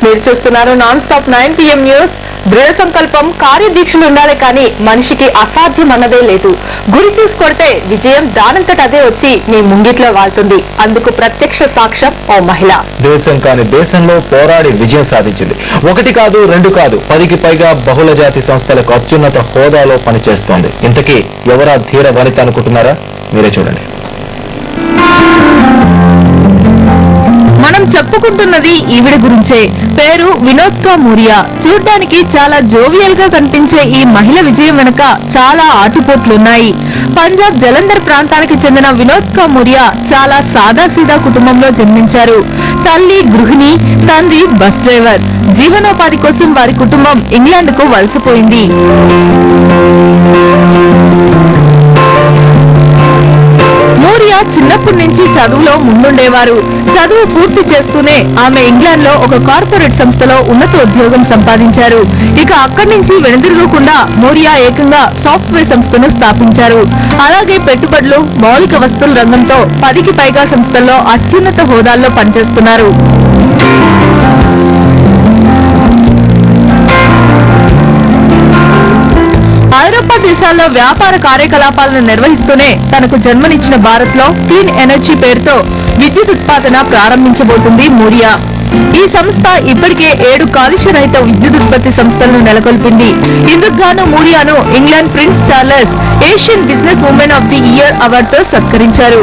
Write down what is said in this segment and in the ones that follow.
మీరు చూస్తున్నారు non stop 9 PM news. దృఢ సంకల్పం కార్యదీక్షలు ఉండాలి కానీ మనిషికి అసాధ్యం అన్నదే లేదు. గురి చూసి కొడితే విజయం దానంతట అదే వచ్చి మీ ముంగిట్లో వాళ్తుంది. అందుకు ప్రత్యక్ష సాక్ష్యం ఓ మహిళ. దేశం కాని దేశంలో పోరాడి విజయం సాధించింది. 1 కాదు 2 కాదు 10కి పైగా బహుళ జాతి సంస్థలకు అత్యున్నత హోదాలో పనిచేస్తోంది. ఇంతకీ ఎవరా ధీర వనిత అనుకుంటున్నారా? మీరే చూడండి. మనం చెప్పుకుంటున్నది ఈవిడ గురించే. పేరు వినోద్కా మూరియా. చూడ్డానికి చాలా జోవియల్ గా కనిపించే ఈ మహిళ విజయం వెనుక చాలా ఆటుపోట్లున్నాయి. పంజాబ్ జలంధర్ ప్రాంతానికి చెందిన వినోద్కా మూరియా చాలా సాదాసీదా కుటుంబంలో జన్మించారు. తల్లి గృహిణి, తండ్రి బస్ డ్రైవర్. జీవనోపాధి కోసం వారి కుటుంబం ఇంగ్లాండ్ కు వలసపోయింది. మూరియా చిన్నప్పటి నుంచి చదువులో ముందుండేవారు. చదువు పూర్తి చేస్తూనే ఆమె ఇంగ్లాండ్ లో ఒక కార్పొరేట్ సంస్థలో ఉన్నత ఉద్యోగం సంపాదించారు. ఇక అక్కడి నుంచి వెనుదిరగకుండా మూరియా ఏకంగా సాఫ్ట్వేర్ సంస్థను స్థాపించారు. అలాగే పెట్టుబడులు, మౌలిక వస్తువుల రంగంతో 10కి పైగా సంస్థల్లో అత్యున్నత హోదాల్లో పనిచేస్తున్నారు. ఐరోపా దేశాల్లో వ్యాపార కార్యకలాపాలను నిర్వహిస్తూనే తనకు జన్మనిచ్చిన భారత్ లో క్లీన్ ఎనర్జీ పేరుతో విద్యుత్ ఉత్పాదన ప్రారంభించబోతుంది మూరియా. ఈ సంస్థ ఇప్పటికే 7 కాలుష్య రహిత విద్యుత్ ఉత్పత్తి సంస్థలను నెలకొల్పింది. ఇందుకు గాను మూరియాను England prince Charles Asian business women of the year అవార్డుతో సత్కరించారు.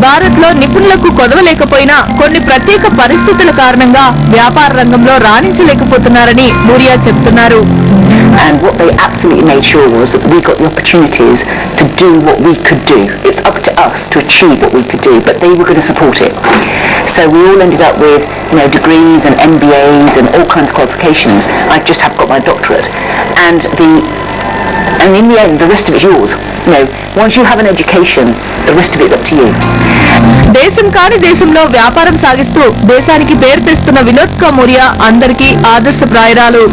భారత్ లో నిపుణులకు కొదవలేకపోయినా కొన్ని ప్రత్యేక పరిస్థితుల కారణంగా వ్యాపార రంగంలో రాణించలేకపోతున్నారని మూరియా చెప్తున్నారు. And what they absolutely made sure was that we got the opportunities to do what we could do. It's up to us to achieve what we could do, but they were going to support it. So we all ended up with, degrees and MBAs and all kinds of qualifications. I just have got my doctorate, and in the end, the rest of it's yours. Once you have an education, the rest of it is up to you. దేశం కాని దేశంలో వ్యాపారం సాగిస్తూ దేశానికి పేరు తెస్తున్న వినోద్కా మూరియా అందరికీ ఆదర్శప్రాయురాలు.